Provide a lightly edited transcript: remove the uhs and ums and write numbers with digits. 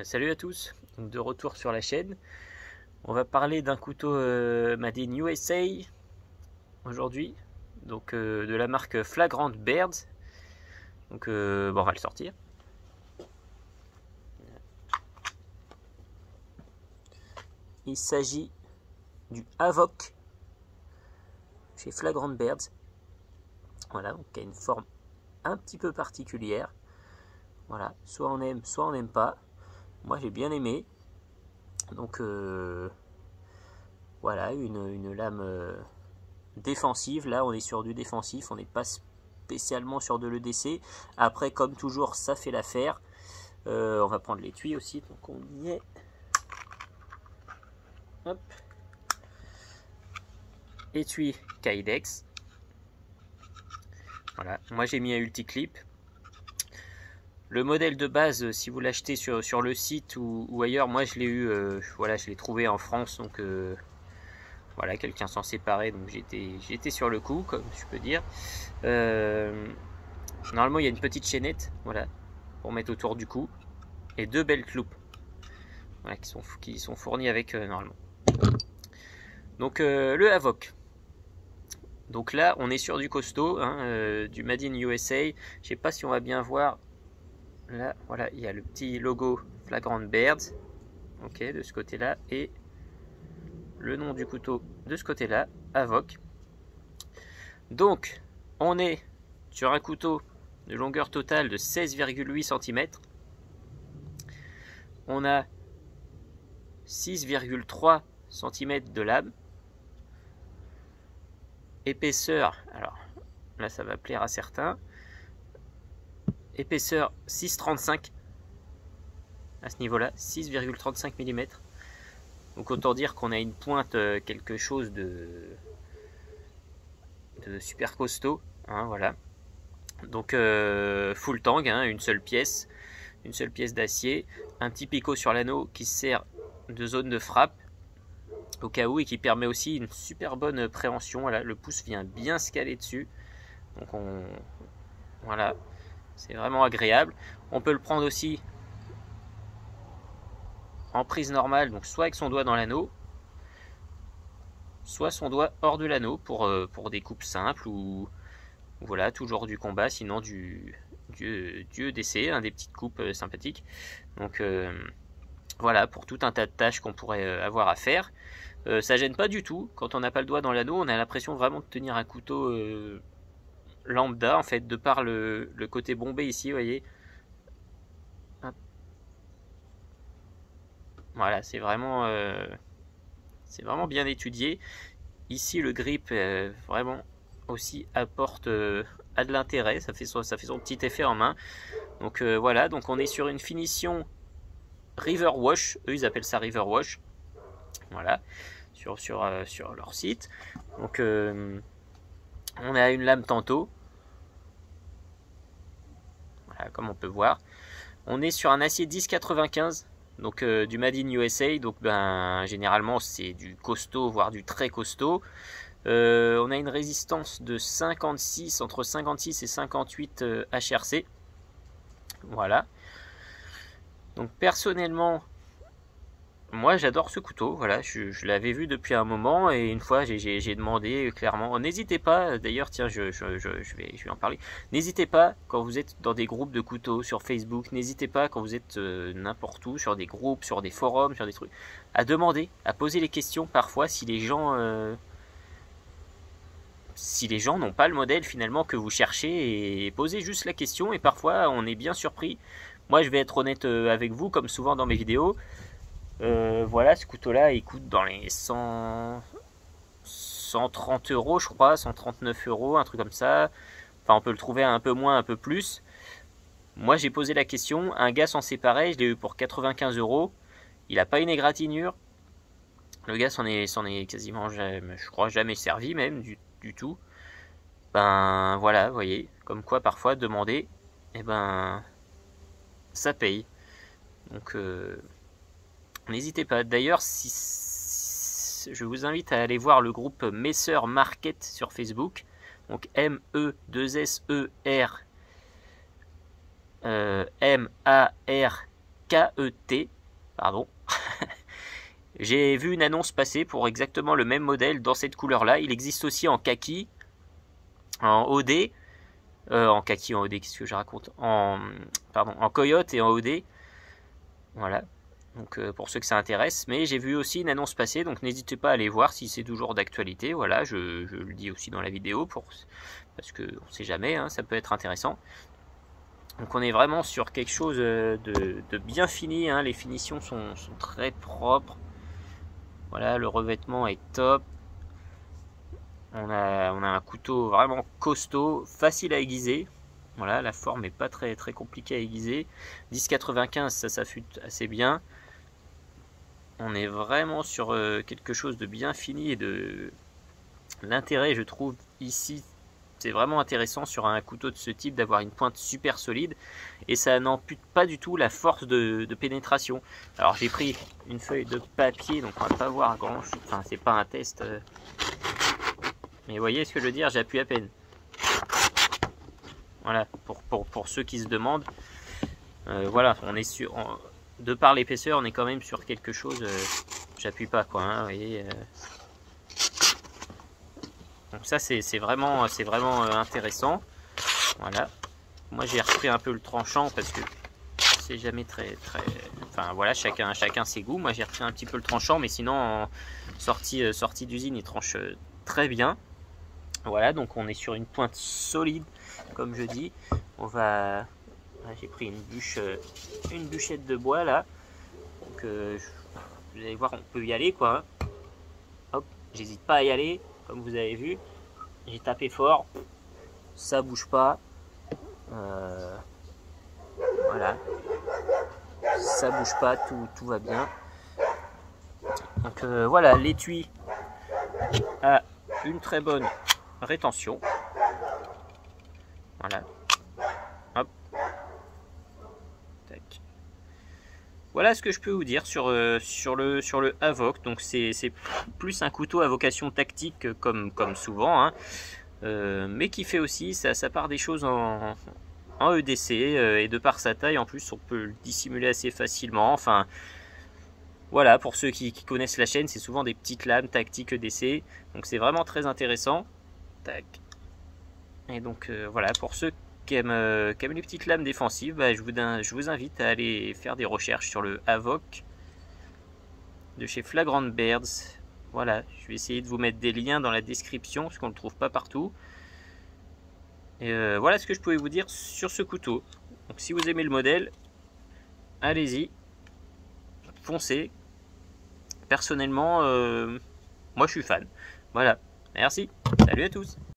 Salut à tous, donc de retour sur la chaîne. On va parler d'un couteau Made in USA aujourd'hui, donc de la marque Flagrant Birds. Donc bon, on va le sortir. Il s'agit du Havoc chez Flagrant Birds. Voilà, donc il a une forme un petit peu particulière. Voilà, soit on aime, soit on n'aime pas. Moi j'ai bien aimé. Donc voilà, une lame défensive. Là on est sur du défensif, on n'est pas spécialement sur de l'EDC. Après, comme toujours, ça fait l'affaire. On va prendre l'étui aussi, donc on y est. Hop. Étui Kydex. Voilà, moi j'ai mis un Ulticlip. Le modèle de base, si vous l'achetez sur le site ou ailleurs, moi je l'ai eu, voilà, je l'ai trouvé en France, donc voilà, quelqu'un s'en séparait, donc j'étais sur le coup, comme je peux dire. Normalement, il y a une petite chaînette, voilà, pour mettre autour du cou, et deux belt loops, voilà, qui sont fournis avec normalement. Donc le Havoc. Donc là, on est sur du costaud, hein, du Made in USA. Je sais pas si on va bien voir. Là, voilà, il y a le petit logo Flagrant Birds, ok, de ce côté-là, et le nom du couteau de ce côté-là, Havoc. Donc, on est sur un couteau de longueur totale de 16,8 cm. On a 6,3 cm de lame. Épaisseur, alors là ça va plaire à certains. Épaisseur 6,35 à ce niveau-là, 6,35 mm. Donc autant dire qu'on a une pointe, quelque chose de super costaud, hein, voilà. Donc full tang, hein, une seule pièce d'acier, un petit picot sur l'anneau qui sert de zone de frappe au cas où et qui permet aussi une super bonne préhension. Voilà, le pouce vient bien se caler dessus, donc voilà, c'est vraiment agréable. On peut le prendre aussi en prise normale, donc soit avec son doigt dans l'anneau, soit son doigt hors de l'anneau pour des coupes simples ou voilà, toujours du combat, sinon du EDC, hein, des petites coupes sympathiques. Donc voilà, pour tout un tas de tâches qu'on pourrait avoir à faire. Ça gêne pas du tout. Quand on n'a pas le doigt dans l'anneau, on a l'impression vraiment de tenir un couteau lambda, en fait, de par le côté bombé ici, vous voyez. Voilà, c'est vraiment bien étudié. Ici, le grip vraiment aussi apporte a de l'intérêt. Ça fait son petit effet en main. Donc voilà, donc on est sur une finition River Wash. Eux, ils appellent ça River Wash. Voilà, sur leur site. Donc on a une lame tantôt. Voilà, comme on peut voir. On est sur un acier 10,95. Donc du Made in USA, donc ben généralement c'est du costaud, voire du très costaud. On a une résistance de 56, entre 56 et 58 HRC. Voilà. Donc personnellement, moi j'adore ce couteau. Voilà, je l'avais vu depuis un moment et une fois j'ai demandé clairement. N'hésitez pas, d'ailleurs, tiens, je vais en parler. N'hésitez pas quand vous êtes dans des groupes de couteaux sur Facebook. N'hésitez pas quand vous êtes n'importe où, sur des groupes, sur des forums, sur des trucs, à demander, à poser les questions parfois si les gens n'ont pas le modèle finalement que vous cherchez, et posez juste la question et parfois on est bien surpris. Moi je vais être honnête avec vous comme souvent dans mes vidéos. Voilà, ce couteau là il coûte dans les 130 euros je crois, 139 euros, un truc comme ça. Enfin on peut le trouver un peu moins, un peu plus. Moi j'ai posé la question, un gars s'en séparait, je l'ai eu pour 95 euros. Il n'a pas une égratignure. Le gars s'en est quasiment jamais, je crois, jamais servi même du tout. Ben voilà, vous voyez, comme quoi parfois demander, et ben ça paye. Donc n'hésitez pas. D'ailleurs, je vous invite à aller voir le groupe Messer Market sur Facebook. Donc M-E-2-S-E-R M-A-R KET, pardon. J'ai vu une annonce passer pour exactement le même modèle dans cette couleur-là. Il existe aussi en kaki, en OD, en kaki, en OD, qu'est-ce que je raconte, en coyote et en OD. Voilà. Donc pour ceux que ça intéresse, mais j'ai vu aussi une annonce passer, donc n'hésitez pas à aller voir si c'est toujours d'actualité. Voilà, je le dis aussi dans la vidéo parce que on sait jamais, hein, ça peut être intéressant. Donc on est vraiment sur quelque chose de bien fini, hein. Les finitions sont très propres. Voilà, le revêtement est top. On a un couteau vraiment costaud, facile à aiguiser. Voilà, la forme n'est pas très compliquée à aiguiser. 10,95, ça s'affûte assez bien. On est vraiment sur quelque chose de bien fini et de l'intérêt, je trouve, ici, c'est vraiment intéressant sur un couteau de ce type d'avoir une pointe super solide et ça n'ampute pas du tout la force de pénétration. Alors j'ai pris une feuille de papier, donc on va pas voir grand chose, enfin c'est pas un test, mais vous voyez ce que je veux dire, j'appuie à peine. Voilà, pour ceux qui se demandent, voilà, on est sur, de par l'épaisseur, on est quand même sur quelque chose, j'appuie pas quoi, hein, vous voyez. Donc ça c'est vraiment intéressant. Voilà. Moi j'ai repris un peu le tranchant parce que c'est jamais très enfin voilà, chacun ses goûts. Moi j'ai repris un petit peu le tranchant, mais sinon en sortie d'usine il tranche très bien. Voilà, donc on est sur une pointe solide comme je dis. On va, j'ai pris une bûchette de bois là. Donc vous allez voir, on peut y aller quoi. Hop, j'hésite pas à y aller. Comme vous avez vu, j'ai tapé fort, ça bouge pas, voilà, ça bouge pas, tout va bien. Donc voilà, l'étui a une très bonne rétention. Voilà, hop, tac. Voilà ce que je peux vous dire sur le Avoc. Donc c'est plus un couteau à vocation tactique comme souvent, hein, mais qui fait aussi ça part des choses en EDC et de par sa taille en plus on peut le dissimuler assez facilement. Enfin voilà, pour ceux qui connaissent la chaîne, c'est souvent des petites lames tactiques EDC, donc c'est vraiment très intéressant. Tac. Et donc voilà, pour ceux qui aiment les petites lames défensives, bah, je vous invite à aller faire des recherches sur le Avoc de chez Flagrant Birds. Voilà, je vais essayer de vous mettre des liens dans la description parce qu'on ne le trouve pas partout. Et voilà ce que je pouvais vous dire sur ce couteau. Donc si vous aimez le modèle, allez-y, foncez. Personnellement, moi je suis fan. Voilà, merci, salut à tous.